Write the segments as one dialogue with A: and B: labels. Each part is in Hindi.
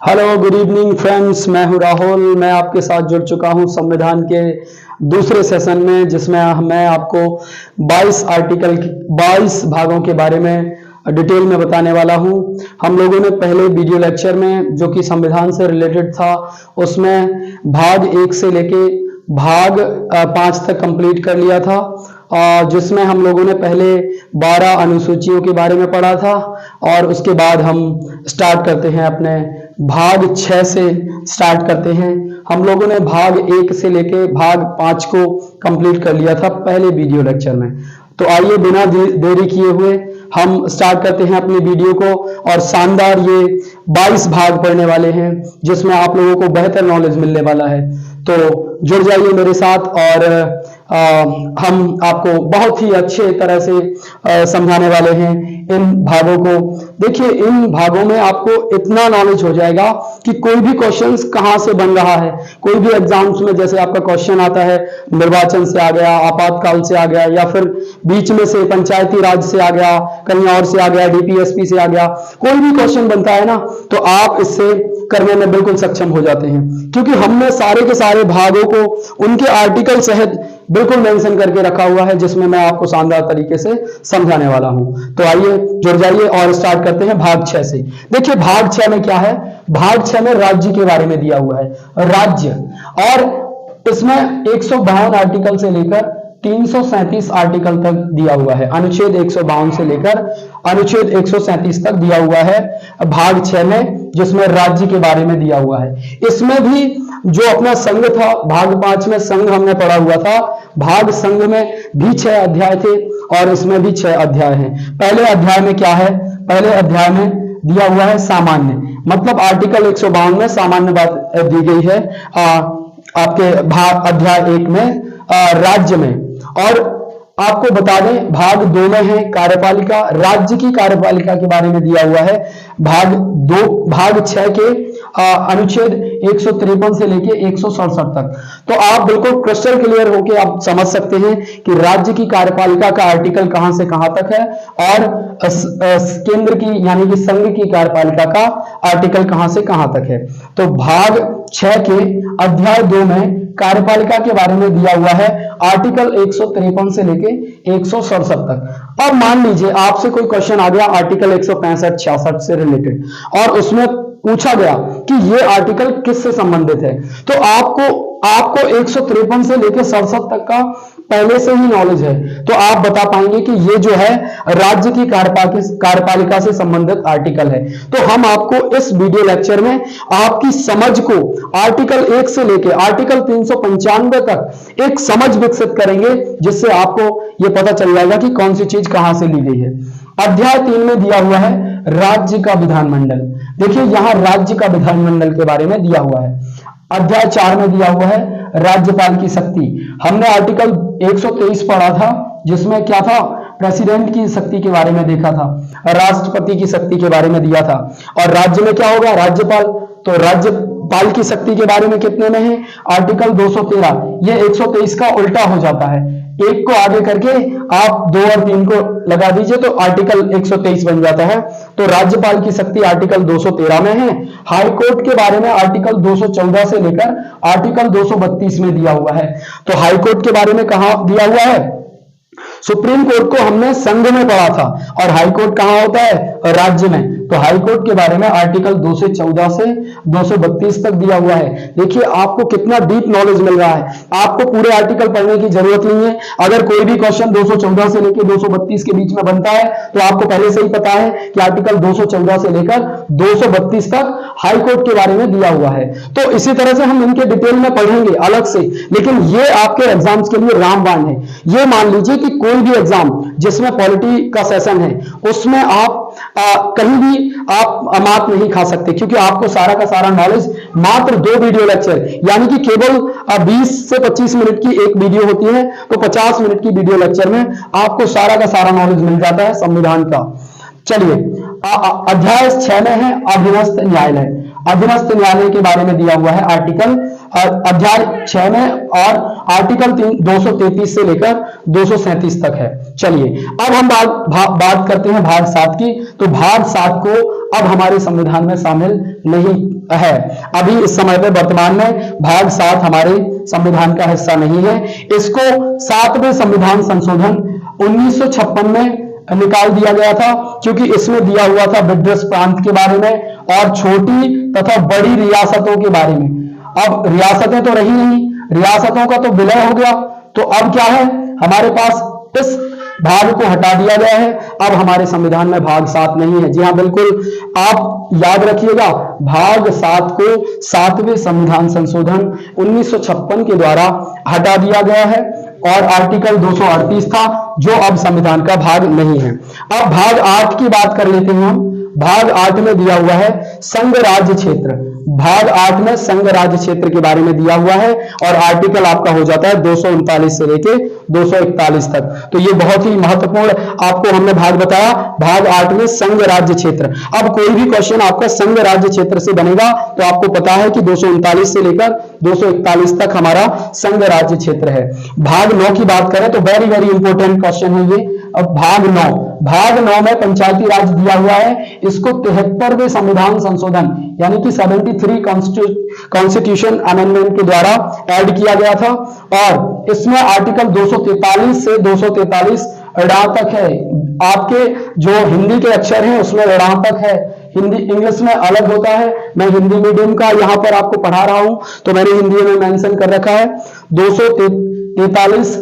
A: Hello, good evening friends. मैं हूं राहुल। मैं आपके साथ जुड़ चुका हूं संविधान के दूसरे सेशन में, जिसमें मैं आपको 22 भागों के बारे में डिटेल में बताने वाला हूं। हम लोगों ने पहले वीडियो लेक्चर में, जो कि संविधान से रिलेटेड था, उसमें भाग 1 से लेके भाग 5 तक कंप्लीट कर लिया था, जिसमें हम लोगों ने पहले 12 अनुसूचियों के बारे में पढ़ा था। और उसके बाद हम स्टार्ट करते हैं अपने भाग 6 से स्टार्ट करते हैं। हम लोगों ने भाग 1 से लेके भाग 5 को कंप्लीट कर लिया था पहले वीडियो लेक्चर में। तो आइए बिना देरी किए हुए हम स्टार्ट करते हैं अपनी वीडियो को। और शानदार ये 22 भाग पढ़ने वाले हैं, जिसमें आप लोगों को बेहतर नॉलेज मिलने वाला है। तो जुड़ जाइए मेरे साथ और हम आपको बहुत ही अच्छे तरह से समझाने वाले हैं इन भागों को। देखिए, इन भागों में आपको इतना नॉलेज हो जाएगा कि कोई भी क्वेश्चंस कहां से बन रहा है, कोई भी एग्जाम्स में जैसे आपका क्वेश्चन आता है निर्वाचन से आ गया, आपातकाल से आ गया, या फिर बीच में से पंचायती राज से आ गया, कहीं और से आ गया, डीपीएसपी से आ गया, कोई भी क्वेश्चन बनता है ना, तो आप इससे करने में बिल्कुल सक्षम हो जाते हैं, क्योंकि हमने सारे के सारे भागों को उनके आर्टिकल सहित बिल्कुल मेंशन करके रखा हुआ है, जिसमें मैं आपको शानदार तरीके से समझाने वाला हूं। तो आइए जुड़ जाइए और स्टार्ट करते हैं भाग 6 से। देखिए, भाग 6 में क्या है? भाग 6 में राज्य के बारे में दिया हुआ है, राज्य। और इसमें 152 आर्टिकल से लेकर 337 आर्टिकल तक दिया हुआ है। अनुच्छेद 152 से लेकर अनुच्छेद 137 तक दिया हुआ है भाग 6 में, जिसमें राज्य के बारे में दिया हुआ है। इसमें भी जो अपना संघ था, भाग 5 में संघ हमने पढ़ा हुआ था, भाग संघ में भी 6 अध्याय थे और इसमें भी 6 अध्याय हैं। पहले अध्याय में क्या है? पहले अध्याय में दिया हुआ है सामान्य, मतलब आर्टिकल 152 में सामान्य बात दी गई है आपके भाग अध्याय 1 में राज्य में। और आपको बता दें, भाग 2 में है कार्यपालिका, राज्य की कार्यपालिका के बारे में दिया हुआ है भाग 6 के अनुच्छेद 153 से लेके 167 तक। तो आप बिल्कुल क्रिस्टल क्लियर होके आप समझ सकते हैं कि राज्य की कार्यपालिका का आर्टिकल कहां से कहां तक है और केंद्र की यानी कि संघ की कार्यपालिका का आर्टिकल कहां से कहां तक है। तो भाग 6 के अध्याय 2 में कार्यपालिका के बारे में दिया हुआ है आर्टिकल 153 से लेके 167 तक। अब मान लीजिए आपसे कोई क्वेश्चन आ गया आर्टिकल 165-66 से रिलेटेड, और उसमें पूछा गया कि ये आर्टिकल किससे संबंधित है, तो आपको 153 से लेकर 67 तक का पहले से ही नॉलेज है, तो आप बता पाएंगे कि ये जो है राज्य की कार्यपालिका से संबंधित आर्टिकल है। तो हम आपको इस वीडियो लेक्चर में आपकी समझ को आर्टिकल 1 से लेकर आर्टिकल 395 तक एक समझ विकसित करेंगे, जिससे आपको यह पता चल जाएगा कि कौन सी चीज कहां से ली गई है। अध्याय 3 में दिया हुआ है राज्य का विधानमंडल। देखिए, यहां राज्य का विधानमंडल के बारे में दिया हुआ है। अध्याय 4 में दिया हुआ है राज्यपाल की शक्ति। हमने आर्टिकल 123 पढ़ा था, जिसमें क्या था? प्रेसिडेंट की शक्ति के बारे में देखा था, राष्ट्रपति की शक्ति के बारे में दिया था। और राज्य में क्या होगा? राज्यपाल। तो राज्यपाल की शक्ति के बारे में कितने में है? आर्टिकल 213। ये 123 का उल्टा हो जाता है, एक को आगे करके आप 2 और 3 को लगा दीजिए तो आर्टिकल 123 बन जाता है। तो राज्यपाल की शक्ति आर्टिकल 213 में है। हाई कोर्ट के बारे में आर्टिकल 214 से लेकर आर्टिकल 232 में दिया हुआ है। तो हाई कोर्ट के बारे में कहां दिया हुआ है? सुप्रीम कोर्ट को हमने संघ में पढ़ा था, और हाई कोर्ट कहां होता है? राज्य में। तो हाई कोर्ट के बारे में आर्टिकल 214 से 232 तक दिया हुआ है। देखिए, आपको कितना डीप नॉलेज मिल रहा है। आपको पूरे आर्टिकल पढ़ने की जरूरत नहीं है। अगर कोई भी क्वेश्चन 214 से लेकर 232 के बीच में बनता है, तो आपको पहले से ही पता है कि आर्टिकल 214 से लेकर 232 तक हाई कोर्ट के बारे में दिया हुआ है। तो इसी तरह से हम इनके डिटेल में पढ़ेंगे अलग से, लेकिन ये आपके एग्जाम्स के लिए रामबाण है। ये मान लीजिए कि कोई भी एग्जाम जिसमें पॉलिटी का सेशन है, उसमें आप कहीं भी आप मात नहीं खा सकते, क्योंकि आपको सारा का सारा नॉलेज मात्र 2 वीडियो लेक्चर, यानी कि केवल 20 से 25 मिनट की एक वीडियो होती है, तो 50 मिनट की वीडियो लेक्चर में आपको सारा का सारा नॉलेज मिल जाता है संविधान का। चलिए, अध्याय 6 में है अधीनस्थ न्यायालय। अधीनस्थ न्यायालय के बारे में दिया हुआ है आर्टिकल अध्याय 6 में, और आर्टिकल 233 से लेकर 237 तक है। चलिए अब हम बात करते हैं भाग 7 की। तो भाग 7 को अब हमारे संविधान में शामिल नहीं है। अभी इस समय पे वर्तमान में भाग 7 हमारे संविधान का हिस्सा नहीं है। इसको 7वें संविधान संशोधन 1956 में निकाल दिया गया था, क्योंकि इसमें दिया हुआ था विद्वस्त प्रांत के बारे में और छोटी तथा बड़ी रियासतों के बारे में। अब रियासतें तो रही नहीं, रियासतों का तो विलय हो गया, तो अब क्या है हमारे पास, इस भाग को हटा दिया गया है। अब हमारे संविधान में भाग 7 नहीं है। जी हाँ, बिल्कुल आप याद रखिएगा, भाग 7 को 7वें संविधान संशोधन 1956 के द्वारा हटा दिया गया है, और आर्टिकल 238 था जो अब संविधान का भाग नहीं है। अब भाग 8 की बात कर लेते हैं हम। भाग 8 में दिया हुआ है संघ राज्य क्षेत्र। भाग 8 में संघ राज्य क्षेत्र के बारे में दिया हुआ है, और आर्टिकल आपका हो जाता है 239 से लेके 241 तक। तो ये बहुत ही महत्वपूर्ण आपको हमने भाग बताया, भाग 8 में संघ राज्य क्षेत्र। अब कोई भी क्वेश्चन आपका संघ राज्य क्षेत्र से बनेगा तो आपको पता है कि 239 से लेकर 241 तक हमारा संघ राज्य क्षेत्र है। भाग 9 की बात करें तो वेरी वेरी इंपॉर्टेंट क्वेश्चन है ये। अब भाग 9 में पंचायती राज दिया हुआ है। इसको 73वें संविधान संशोधन यानी कि 73 कॉन्स्टिट्यूशन अमेंडमेंट के द्वारा ऐड किया गया था, और इसमें आर्टिकल 243 से 243 ऋणांक तक है। आपके जो हिंदी के अक्षर हैं उसमें ऋणांक तक है, हिंदी इंग्लिश में अलग होता है। मैं हिंदी मीडियम का यहां पर आपको पढ़ा रहा हूं तो मैंने हिंदी में मेंशन कर रखा है। 243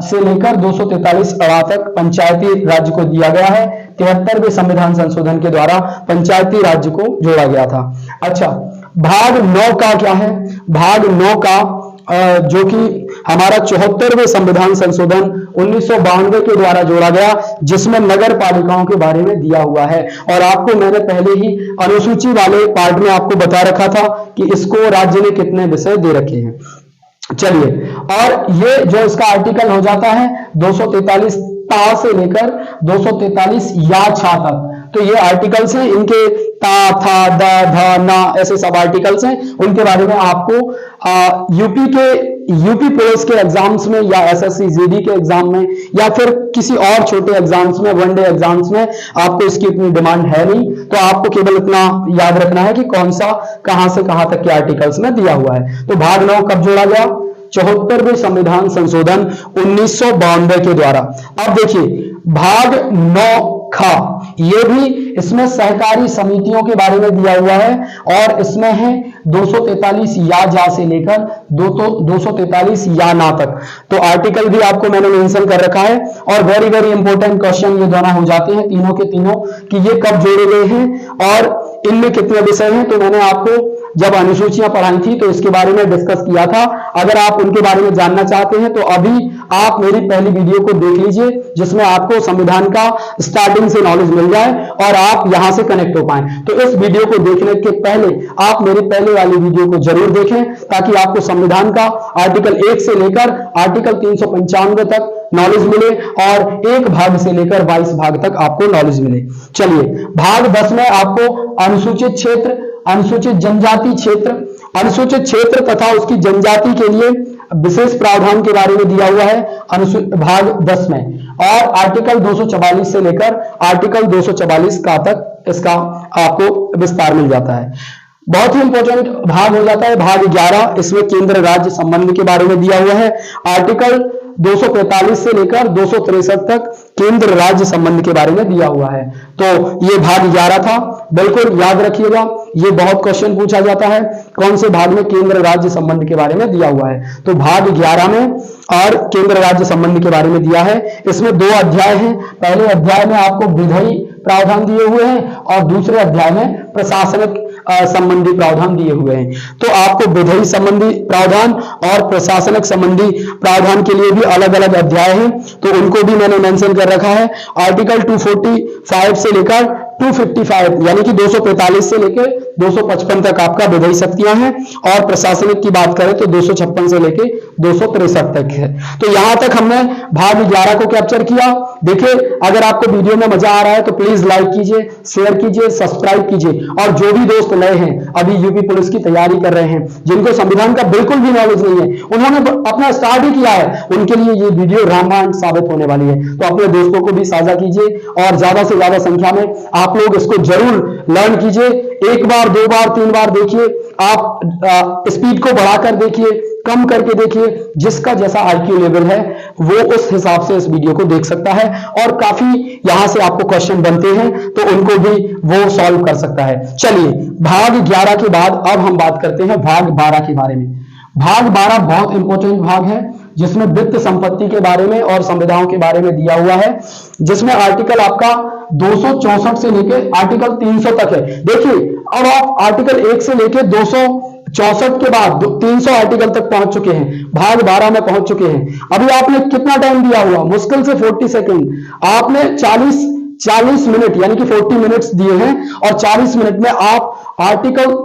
A: से लेकर 243 तक पंचायती राज्य को दिया गया है। 73वें संविधान संशोधन के द्वारा पंचायती राज्य को जोड़ा गया था। अच्छा, भाग 9 का क्या है? भाग 9 का जो कि हमारा 74वें संविधान संशोधन 1992 के द्वारा जोड़ा गया, जिसमें नगर पालिकाओं के बारे में दिया हुआ है। और आपको मैंने पहले ही अनुसूची वाले पार्ट में आपको बता रखा था कि इसको राज्य ने कितने विषय दे रखे हैं। चलिए, और ये जो इसका आर्टिकल हो जाता है 243 ता से लेकर 243 या छा तक। तो ये आर्टिकल्स हैं, इनके ता, था, द, ध, ना ऐसे सब आर्टिकल्स हैं। उनके बारे में आपको यूपी पुलिस के एग्जाम्स में या एसएससी जीडी के एग्जाम में या फिर किसी और छोटे एग्जाम्स में, वनडे एग्जाम्स में आपको इसकी इतनी डिमांड है नहीं। तो आपको केवल इतना याद रखना है कि कौन सा कहां से कहां तक के आर्टिकल्स में दिया हुआ है। तो भाग 9 कब जोड़ा गया? 74वें संविधान संशोधन 1992 के द्वारा। अब देखिए भाग 9 खा, ये भी इसमें सहकारी समितियों के बारे में दिया हुआ है, और इसमें है 243 या जा से लेकर 243 या ना तक। तो आर्टिकल भी आपको मैंने मेंशन कर रखा है। और वेरी वेरी इंपॉर्टेंट क्वेश्चन ये दोनों हो जाते हैं तीनों के तीनों, कि ये कब जोड़े गए हैं और इनमें कितने विषय हैं। तो मैंने आपको जब अनुसूचियां पढ़ाई थी तो इसके बारे में डिस्कस किया था। अगर आप उनके बारे में जानना चाहते हैं तो अभी आप मेरी पहली वीडियो को देख लीजिए, जिसमें आपको संविधान का स्टार्टिंग से नॉलेज मिल जाए और आप यहां से कनेक्ट हो पाएं। तो इस वीडियो को देखने के पहले आप मेरी पहले वाली वीडियो को जरूर देखें, ताकि आपको संविधान का आर्टिकल 1 से लेकर आर्टिकल 395 तक नॉलेज मिले और 1 भाग से लेकर 22 भाग तक आपको नॉलेज मिले। चलिए, भाग 10 में आपको अनुसूचित क्षेत्र, अनुसूचित जनजाति क्षेत्र, अनुसूचित क्षेत्र तथा उसकी जनजाति के लिए विशेष प्रावधान के बारे में दिया हुआ है भाग 10 में, और आर्टिकल 244 से लेकर आर्टिकल 244 का तक इसका आपको विस्तार मिल जाता है। बहुत ही इंपॉर्टेंट भाग हो जाता है भाग 11। इसमें केंद्र राज्य संबंध के बारे में दिया हुआ है। आर्टिकल 245 से लेकर 263 तक केंद्र राज्य संबंध के बारे में दिया हुआ है। तो ये भाग 11 था, बिल्कुल याद रखिएगा। ये बहुत क्वेश्चन पूछा जाता है, कौन से भाग में केंद्र राज्य संबंध के बारे में दिया हुआ है। तो भाग 11 में और केंद्र राज्य संबंध के बारे में दिया है। इसमें 2 अध्याय हैं। पहले अध्याय में आपको विधेयी प्रावधान दिए हुए हैं और दूसरे अध्याय में प्रशासनिक संबंधी प्रावधान दिए हुए हैं। तो आपको विधेयी संबंधी प्रावधान और प्रशासनिक संबंधी प्रावधान के लिए भी अलग अलग अध्याय हैं, तो उनको भी मैंने मेंशन कर रखा है। आर्टिकल 245 से लेकर 255 यानी कि 245 से लेकर 255 तक आपका विधेयी शक्तियां हैं, और प्रशासनिक की बात करें तो 256 से लेकर 263 तक है। तो यहां तक हमने भाग 11 को कैप्चर किया। देखिए, अगर आपको वीडियो में मजा आ रहा है तो प्लीज लाइक कीजिए, शेयर कीजिए, सब्सक्राइब कीजिए। और जो भी दोस्त नए हैं, अभी यूपी पुलिस की तैयारी कर रहे हैं, जिनको संविधान का बिल्कुल भी नॉलेज नहीं है, उन्होंने अपना स्टार्ट ही किया है, उनके लिए ये वीडियो रामबाण साबित होने वाली है। तो अपने दोस्तों को भी साझा कीजिए और ज्यादा से ज्यादा संख्या में आप लोग इसको जरूर लर्न कीजिए। एक बार, दो बार, तीन बार देखिए, आप स्पीड को बढ़ाकर देखिए, कम करके देखिए, जिसका जैसा आईक्यू लेवल है वो उस हिसाब से इस वीडियो को देख सकता है। और काफी यहां से आपको क्वेश्चन बनते हैं तो उनको भी वो सॉल्व कर सकता है। चलिए, भाग 11 के बाद अब हम बात करते हैं भाग 12 के बारे में। भाग 12 बहुत इंपॉर्टेंट भाग है, जिसमें वित्त संपत्ति के बारे में और संविधाओं के बारे में दिया हुआ है, जिसमें आर्टिकल आपका 264 से लेकर आर्टिकल 300 तक है। देखिए, अब आप आर्टिकल 1 से लेकर 264 के बाद 300 आर्टिकल तक पहुंच चुके हैं, भाग 12 में पहुंच चुके हैं। अभी आपने कितना टाइम दिया हुआ? मुश्किल से 40 सेकेंड। आपने 40 मिनट यानी कि 40 मिनट्स दिए हैं और 40 मिनट में आप आर्टिकल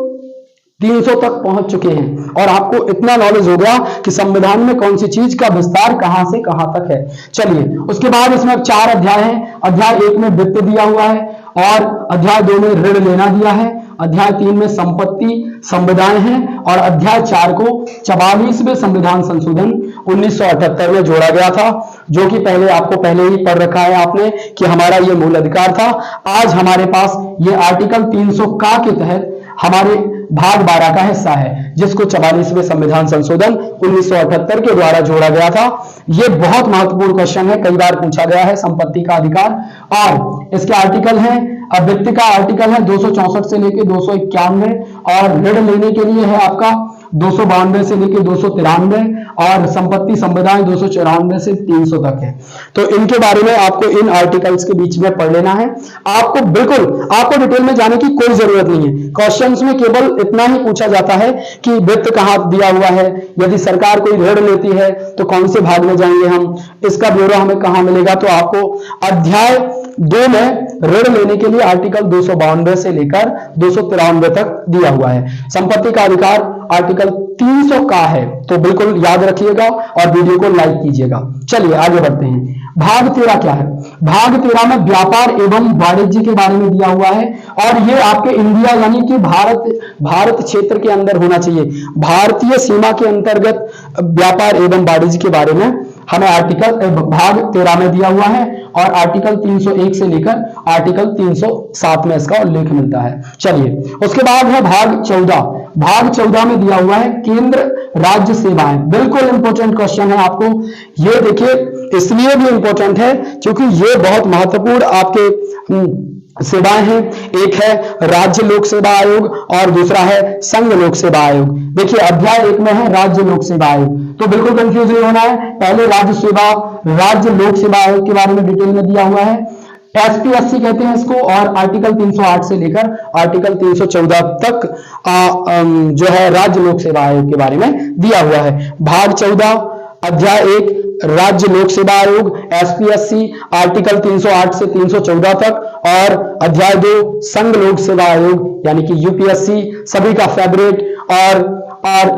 A: 300 तक पहुंच चुके हैं और आपको इतना नॉलेज हो गया कि संविधान में कौन सी चीज का विस्तार कहां से कहां तक है। चलिए, उसके बाद इसमें 4 अध्याय हैं। अध्याय 1 में वित्त दिया हुआ है और अध्याय 2 में ऋण लेना दिया है। अध्याय 3 में संपत्ति संविधान है और अध्याय 4 को 44वें संविधान संशोधन 1978 में जोड़ा गया था, जो कि पहले ही पढ़ रखा है आपने कि हमारा ये मूल अधिकार था। आज हमारे पास ये आर्टिकल 300 का के तहत हमारे भाग 12 का हिस्सा है, जिसको 44वें संविधान संशोधन 1978 के द्वारा जोड़ा गया था। यह बहुत महत्वपूर्ण क्वेश्चन है, कई बार पूछा गया है। संपत्ति का अधिकार और इसके आर्टिकल है, वित्त का आर्टिकल है 264 से लेकर 291 और ऋण लेने के लिए है आपका 292 से लेकर 293 और संपत्ति संविधान 294 से 300 तक है। तो इनके बारे में आपको इन आर्टिकल्स के बीच में पढ़ लेना है। आपको डिटेल में जाने की कोई जरूरत नहीं है। क्वेश्चंस में केवल इतना ही पूछा जाता है कि वित्त कहां दिया हुआ है, यदि सरकार कोई ऋण लेती है तो कौन से भाग में जाएंगे हम, इसका ब्यौरा हमें कहां मिलेगा। तो आपको अध्याय 2 में ऋण लेने के लिए आर्टिकल 292 से लेकर 293 तक दिया हुआ है। संपत्ति का अधिकार आर्टिकल 300 का है, तो बिल्कुल याद रखिएगा और वीडियो को लाइक कीजिएगा। चलिए आगे बढ़ते हैं। भाग 13 क्या है? भाग 13 में व्यापार एवं वाणिज्य के बारे में दिया हुआ है और ये आपके इंडिया यानी कि भारत क्षेत्र के अंदर होना चाहिए। भारतीय सीमा के अंतर्गत व्यापार एवं वाणिज्य के बारे में हमें आर्टिकल भाग 13 में दिया हुआ है और आर्टिकल 301 से लेकर आर्टिकल 307 में इसका उल्लेख मिलता है। चलिए, उसके बाद है भाग 14। भाग 14 में दिया हुआ है केंद्र राज्य सेवाएं। बिल्कुल इंपॉर्टेंट क्वेश्चन है आपको ये। देखिए, इसलिए भी इंपॉर्टेंट है क्योंकि ये बहुत महत्वपूर्ण आपके सेवाएं हैं। एक है राज्य लोक सेवा आयोग और दूसरा है संघ लोक सेवा आयोग। देखिए, अध्याय 1 में है राज्य लोक सेवा आयोग, तो बिल्कुल कंफ्यूज नहीं होना है। पहले राज्य लोक सेवा आयोग के बारे में डिटेल में दिया हुआ है। एसपीएससी कहते हैं इसको और आर्टिकल 308 से लेकर आर्टिकल 314 तक जो है राज्य लोक सेवा आयोग के बारे में दिया हुआ है। भाग 14 अध्याय 1 राज्य लोक सेवा आयोग एसपीएससी आर्टिकल 308 से 314 तक और अध्याय 2 संघ लोक सेवा आयोग यानी कि यूपीएससी सभी का फेवरेट और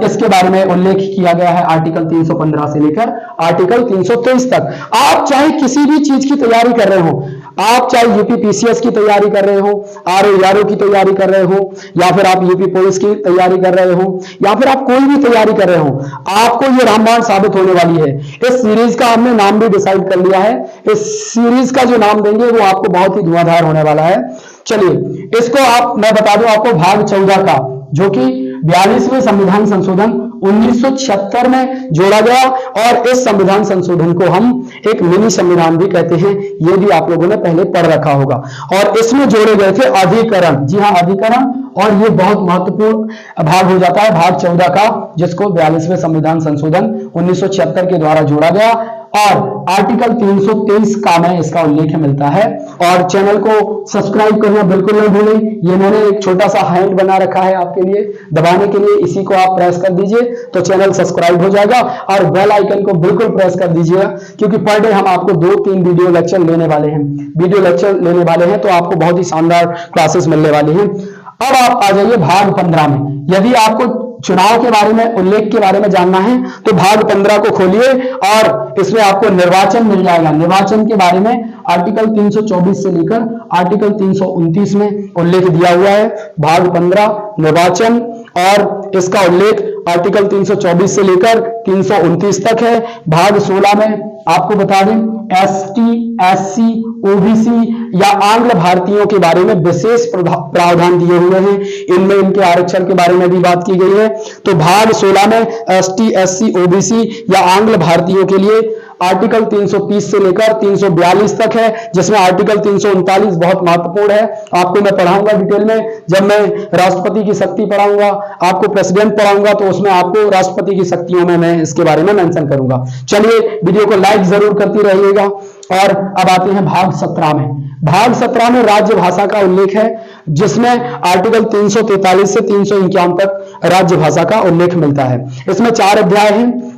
A: इसके बारे में उल्लेख किया गया है आर्टिकल 315 से लेकर आर्टिकल 323 तक। आप चाहे किसी भी चीज की तैयारी कर रहे हो, आप चाहे यूपी पीसीएस की तैयारी कर रहे हो, आरओ की तैयारी कर रहे हो, या फिर आप यूपी पुलिस की तैयारी कर रहे हो, या फिर आप कोई भी तैयारी कर रहे हो, आपको ये रामबाण साबित होने वाली है। इस सीरीज का हमने नाम भी डिसाइड कर लिया है। इस सीरीज का जो नाम देंगे वो आपको बहुत ही धुआंधार होने वाला है। चलिए, इसको मैं बता दूं आपको भाग 14 का, जो कि 42वें संविधान संशोधन 1976 में जोड़ा गया और इस संविधान संशोधन को हम एक मिनी संविधान भी कहते हैं। ये भी आप लोगों ने पहले पढ़ रखा होगा। और इसमें जोड़े गए थे अधिकरण। जी हाँ, अधिकरण। और ये बहुत महत्वपूर्ण भाग हो जाता है भाग 14 का, जिसको 42वें संविधान संशोधन 1976 के द्वारा जोड़ा गया और आर्टिकल 323 का में इसका उल्लेख मिलता है। और चैनल को सब्सक्राइब करना बिल्कुल न भूलें। ये मैंने एक छोटा सा हैंड बना रखा है आपके लिए, दबाने के लिए, इसी को आप प्रेस कर दीजिए तो चैनल सब्सक्राइब हो जाएगा और बेल आइकन को बिल्कुल प्रेस कर दीजिएगा, क्योंकि पर डे हम आपको 2-3 वीडियो लेक्चर लेने वाले हैं। तो आपको बहुत ही शानदार क्लासेस मिलने वाली हैं। अब आप आ जाइए भाग 15 में। यदि आपको चुनाव के बारे में, उल्लेख के बारे में जानना है तो भाग 15 को खोलिए और इसमें आपको निर्वाचन मिल जाएगा। निर्वाचन के बारे में आर्टिकल 324 से लेकर आर्टिकल 329 में उल्लेख दिया हुआ है। भाग 15 निर्वाचन, और इसका उल्लेख आर्टिकल 324 से लेकर 329 तक है। भाग 16 में आपको बता दें एसटी, एससी, ओबीसी या आंग्ल भारतीयों के बारे में विशेष प्रावधान दिए हुए हैं। इनमें इनके आरक्षण के बारे में भी बात की गई है। तो भाग 16 में एसटी, एससी, ओबीसी या आंग्ल भारतीयों के लिए आर्टिकल 330 से लेकर 342 तक है, जिसमें आर्टिकल 339 बहुत महत्वपूर्ण है। आपको मैं पढ़ाऊंगा डिटेल में, जब मैं राष्ट्रपति की शक्ति पढ़ाऊंगा, आपको प्रेसिडेंट पढ़ाऊंगा, तो उसमें आपको राष्ट्रपति की शक्तियों में मैं इसके बारे में मेंशन करूंगा। चलिए वीडियो को लाइक जरूर करती रहिएगा। और अब आते हैं भाग 17 में। भाग 17 में राज्य भाषा का उल्लेख है, जिसमें आर्टिकल 343 से 351 तक राज्य भाषा का उल्लेख मिलता है। इसमें 4 अध्याय हैं।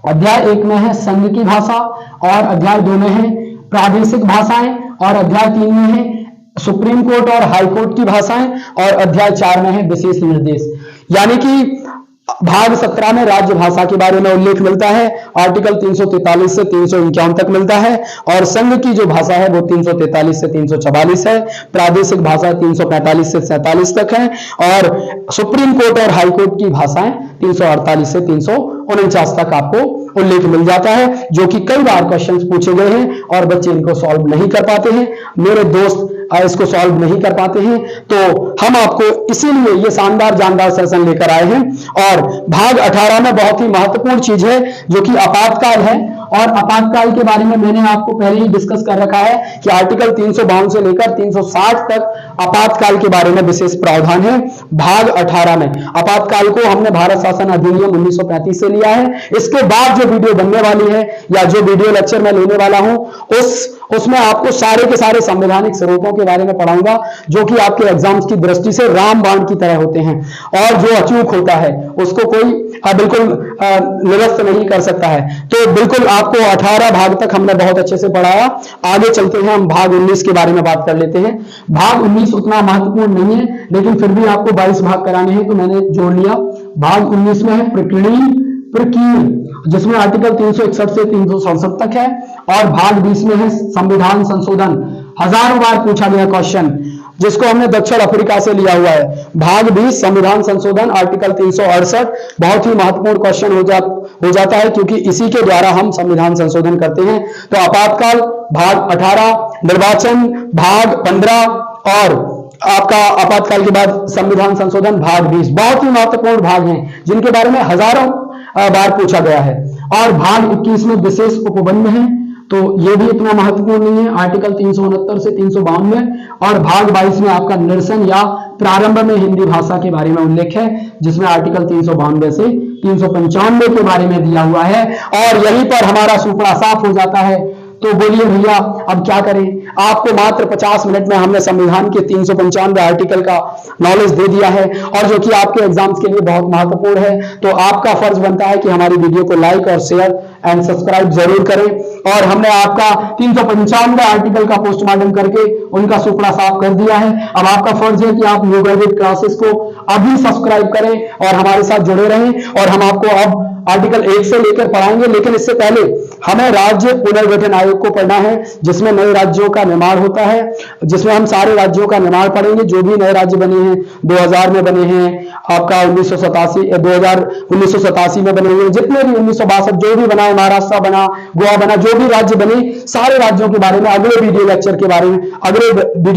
A: अध्याय 1 में है संघ की भाषा, और अध्याय 2 में है प्रादेशिक भाषाएं, और अध्याय 3 में है सुप्रीम कोर्ट और हाई कोर्ट की भाषाएं, और अध्याय 4 में है विशेष निर्देश। यानी कि भाग 17 में राज्य भाषा के बारे में उल्लेख मिलता है, आर्टिकल 343 से 351 तक मिलता है, और संघ की जो भाषा है वो 343 से 344 है, प्रादेशिक भाषा 345 से 47 तक है, और सुप्रीम कोर्ट और हाई कोर्ट की भाषाएं 348 से 349 तक आपको उल्लेख मिल जाता है, जो कि कई बार क्वेश्चंस पूछे गए हैं और बच्चे इनको सॉल्व नहीं कर पाते हैं। मेरे दोस्त इसको सॉल्व नहीं कर पाते हैं, तो हम आपको इसीलिए ये शानदार जानदार सेशन लेकर आए हैं। और भाग 18 में बहुत ही महत्वपूर्ण चीज है, जो कि आपातकाल है, और आपातकाल के बारे में मैंने आपको पहले ही डिस्कस कर रखा है कि आर्टिकल 352 से लेकर 360 तक आपातकाल के बारे में विशेष प्रावधान है। भाग 18 में आपातकाल को हमने भारत शासन अधिनियम 1935 से लिया है। इसके बाद जो वीडियो बनने वाली है या जो वीडियो लेक्चर मैं लेने वाला हूं, उसमें आपको सारे के सारे संवैधानिक स्वरूपों के बारे में पढ़ाऊंगा, जो कि आपके एग्जाम्स की दृष्टि से रामबाण की तरह होते हैं, और जो अचूक होता है उसको कोई बिल्कुल निरस्त नहीं कर सकता है। तो बिल्कुल आपको 18 भाग तक हमने बहुत अच्छे से पढ़ाया। आगे चलते हैं, हम भाग 19 के बारे में बात कर लेते हैं। भाग 19 उतना महत्वपूर्ण नहीं है, लेकिन फिर भी आपको 22 भाग कराने हैं, तो मैंने जोड़ लिया। भाग 19 में है प्रकीर्णन, जिसमें आर्टिकल 361 से 367 तक है, और भाग 20 में है संविधान संशोधन। हजारों बार पूछा गया क्वेश्चन, जिसको हमने दक्षिण अफ्रीका से लिया हुआ है। भाग 20 संविधान संशोधन, आर्टिकल 368 बहुत ही महत्वपूर्ण क्वेश्चन हो जाता है, क्योंकि इसी के द्वारा हम संविधान संशोधन करते हैं। तो आपातकाल भाग 18, निर्वाचन भाग 15, और आपका आपातकाल के बाद संविधान संशोधन भाग 20 बहुत ही महत्वपूर्ण भाग हैं, जिनके बारे में हजारों बार पूछा गया है। और भाग 21 में विशेष उपबंध है, तो ये भी इतना महत्वपूर्ण नहीं है, आर्टिकल 369 से 392। और भाग 22 में आपका निरसन या प्रारंभ में हिंदी भाषा के बारे में उल्लेख है, जिसमें आर्टिकल 392 से 395 के बारे में दिया हुआ है। और यहीं पर हमारा सुपड़ा साफ हो जाता है। तो बोलिए भैया अब क्या करें? आपको मात्र 50 मिनट में हमने संविधान के 395 आर्टिकल का नॉलेज दे दिया है, और जो कि आपके एग्जाम्स के लिए बहुत महत्वपूर्ण है। तो आपका फर्ज बनता है कि हमारी वीडियो को लाइक और शेयर एंड सब्सक्राइब जरूर करें। और हमने आपका 395 आर्टिकल का पोस्टमार्टम करके उनका सुपड़ा साफ कर दिया है। अब आपका फर्ज है कि आप योगा विद क्लासेस को अभी सब्सक्राइब करें और हमारे साथ जुड़े रहें। और हम आपको अब आर्टिकल 1 से लेकर पढ़ाएंगे, लेकिन इससे पहले हमें राज्य पुनर्गठन आयोग को पढ़ना है, जिसमें नए राज्यों का निर्माण होता है, जिसमें हम सारे राज्यों का निर्माण पढ़ेंगे, जो भी नए राज्य बने हैं, 2000 में बने हैं, आपका 1987 में बने हुए, जितने भी 1962 जो भी बना है, महाराष्ट्र बना, गोवा बना, जो भी राज्य बने, सारे राज्यों के बारे में अगले वीडियो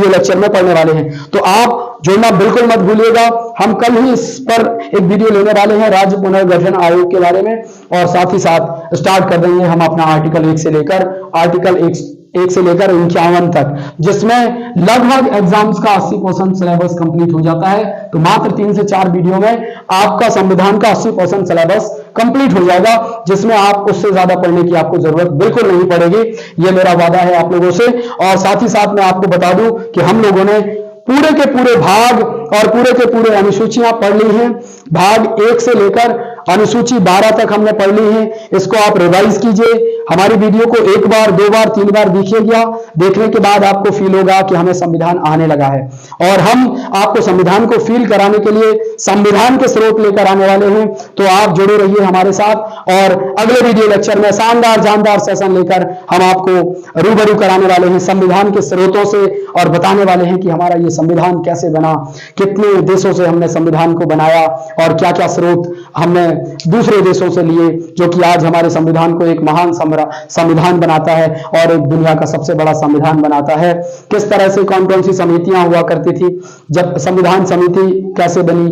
A: लेक्चर में पढ़ने वाले हैं। तो आप जुड़ना बिल्कुल मत भूलिएगा। हम कल ही इस पर एक वीडियो लेने वाले हैं राज्य पुनर्गठन आयोग के बारे में, और साथ ही साथ स्टार्ट कर देंगे हम अपना आर्टिकल 1 से लेकर 51 तक, जिसमें लगभग एग्जाम्स का 80% सिलेबस कंप्लीट हो जाता है। तो मात्र 3 से 4 वीडियो में आपका संविधान का 80% सिलेबस कंप्लीट हो जाएगा, जिसमें आप उससे ज्यादा पढ़ने की आपको जरूरत बिल्कुल नहीं पड़ेगी। ये मेरा वादा है आप लोगों से। और साथ ही साथ मैं आपको बता दूं कि हम लोगों ने पूरे के पूरे भाग और पूरे के पूरे अनुसूचियां पढ़ ली हैं। भाग 1 से लेकर अनुसूची 12 तक हमने पढ़ ली है। इसको आप रिवाइज कीजिए। हमारी वीडियो को 1 बार 2 बार 3 बार देखिएगा। देखने के बाद आपको फील होगा कि हमें संविधान आने लगा है, और हम आपको संविधान को फील कराने के लिए संविधान के स्रोत लेकर आने वाले हैं। तो आप जुड़े रहिए हमारे साथ, और अगले वीडियो लेक्चर में शानदार जानदार सेशन लेकर हम आपको रूबरू कराने वाले हैं संविधान के स्रोतों से, और बताने वाले हैं कि हमारा ये संविधान कैसे बना, कितने देशों से हमने संविधान को बनाया, और क्या क्या स्रोत हमने दूसरे देशों से लिए, जो कि आज हमारे संविधान को एक महान संविधान बनाता है और एक दुनिया का सबसे बड़ा संविधान बनाता है। किस तरह से कौन कौन सी समितियां हुआ करती थी, जब संविधान समिति कैसे बनी,